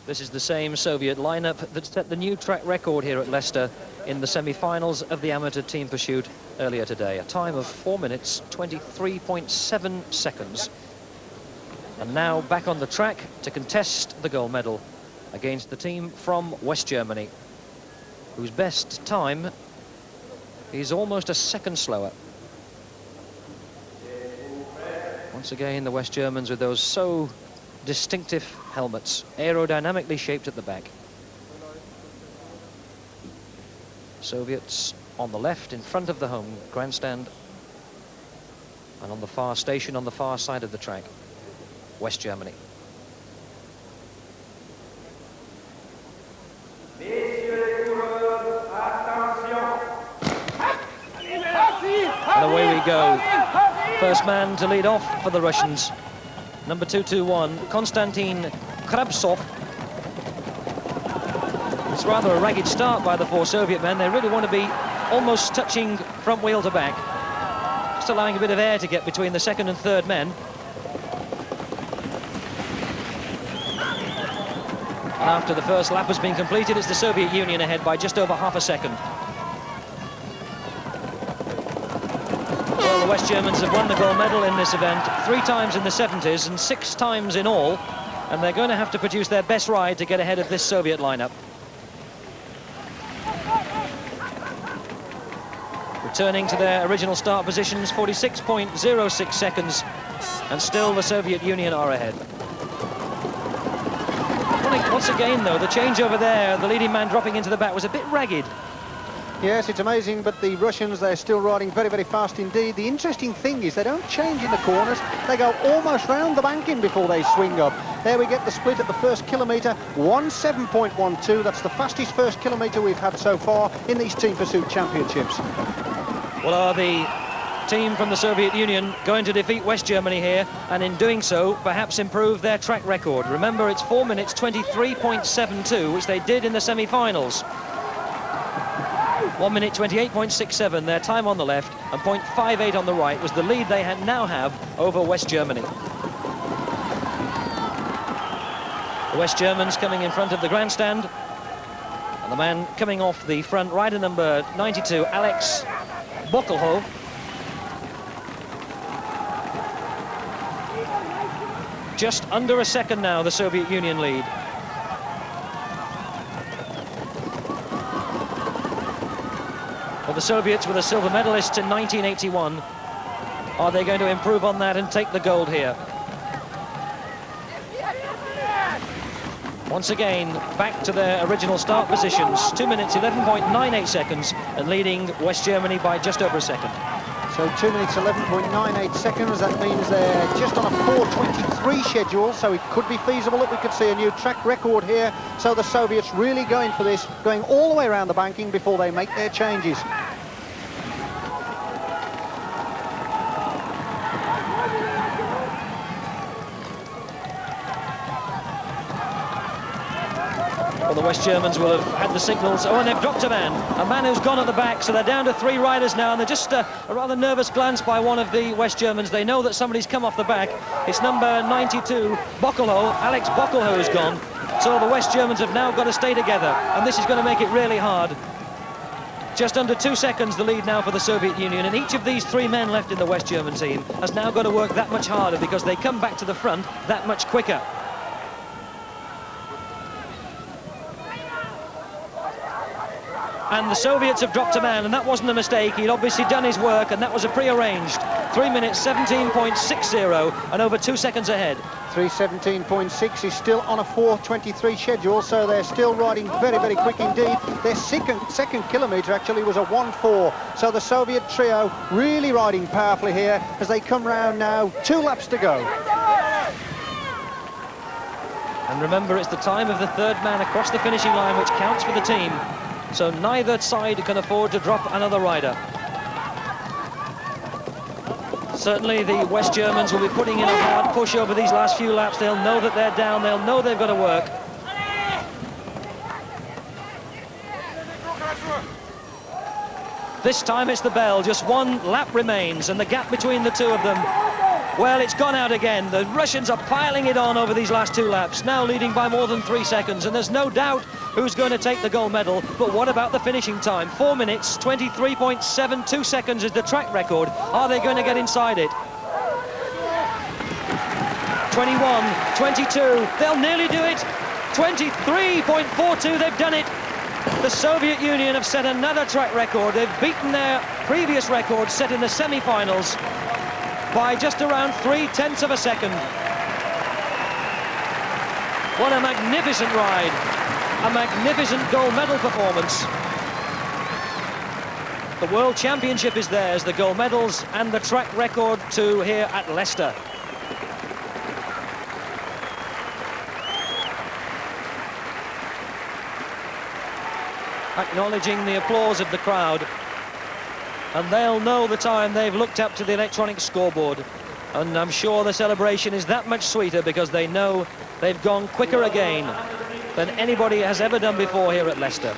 This is the same Soviet lineup that set the new track record here at Leicester in the semi-finals of the amateur team pursuit earlier today. A time of 4 minutes, 23.7 seconds. And now back on the track to contest the gold medal against the team from West Germany, whose best time is almost a second slower. Once again, the West Germans with those so distinctive helmets, aerodynamically shaped at the back. Soviets on the left in front of the home grandstand, and on the far station on the far side of the track, West Germany. And away we go. First man to lead off for the Russians, number 221, Konstantin Krabsov. It's rather a ragged start by the four Soviet men. They really want to be almost touching front wheel to back, just allowing a bit of air to get between the second and third men. And after the first lap has been completed, it's the Soviet Union ahead by just over half a second. Well, the West Germans have won the gold medal in this event 3 times in the 70s and 6 times in all, and they're going to have to produce their best ride to get ahead of this Soviet lineup. Returning to their original start positions, 46.06 seconds, and still the Soviet Union are ahead. Once again, though, the change over there, the leading man dropping into the back, was a bit ragged. Yes, it's amazing, but the Russians, they're still riding very, very fast indeed. The interesting thing is they don't change in the corners. They go almost round the banking before they swing up. There we get the split at the first kilometre, 17.12. That's the fastest first kilometre we've had so far in these Team Pursuit Championships. Well, are the team from the Soviet Union going to defeat West Germany here, and in doing so, perhaps improve their track record? Remember, it's 4 minutes 23.72, which they did in the semi-finals. 1 minute 28.67, their time on the left, and 0.58 on the right was the lead they now have over West Germany. The West Germans coming in front of the grandstand, and the man coming off the front, rider number 92, Alex Bokelho. Just under a second now, the Soviet Union lead. Well, the Soviets were the silver medalists in 1981. Are they going to improve on that and take the gold here? Once again, back to their original start positions. 2 minutes, 11.98 seconds, and leading West Germany by just over a second. So 2 minutes, 11.98 seconds. That means they're just on a 4:23 schedule, so it could be feasible that we could see a new track record here. So the Soviets really going for this, going all the way around the banking before they make their changes. Well, the West Germans will have had the signals. Oh, and they've dropped a man who's gone at the back, so they're down to 3 riders now, and they're just a rather nervous glance by one of the West Germans. They know that somebody's come off the back. It's number 92, Bokelho. Alex Bokelho has gone. So the West Germans have now got to stay together, and this is going to make it really hard. Just under 2 seconds the lead now for the Soviet Union, and each of these 3 men left in the West German team has now got to work that much harder because they come back to the front that much quicker. And the Soviets have dropped a man, and that wasn't a mistake. He'd obviously done his work, and that was a pre-arranged. 3 minutes, 17.60, and over 2 seconds ahead. 3:17.6 is still on a 4:23 schedule, so they're still riding very, very quick indeed. Their second kilometre actually was a 1:4, so the Soviet trio really riding powerfully here as they come round now. 2 laps to go. And remember, it's the time of the third man across the finishing line which counts for the team. So neither side can afford to drop another rider. Certainly the West Germans will be putting in a hard push over these last few laps. They'll know that they're down. They'll know they've got to work. This time it's the bell. Just 1 lap remains, and the gap between the two of them Well, it's gone out again. The Russians are piling it on over these last 2 laps, now leading by more than 3 seconds, and there's no doubt who's going to take the gold medal. But what about the finishing time? 4 minutes, 23.72 seconds is the track record. Are they going to get inside it? 21, 22, they'll nearly do it. 23.42, they've done it. The Soviet Union have set another track record. They've beaten their previous record set in the semi-finals by just around 0.3 of a second. What a magnificent ride. A magnificent gold medal performance. The World Championship is theirs, the gold medals and the track record too here at Leicester. Acknowledging the applause of the crowd. And they'll know the time they've looked up to the electronic scoreboard. And I'm sure the celebration is that much sweeter because they know they've gone quicker again than anybody has ever done before here at Leicester.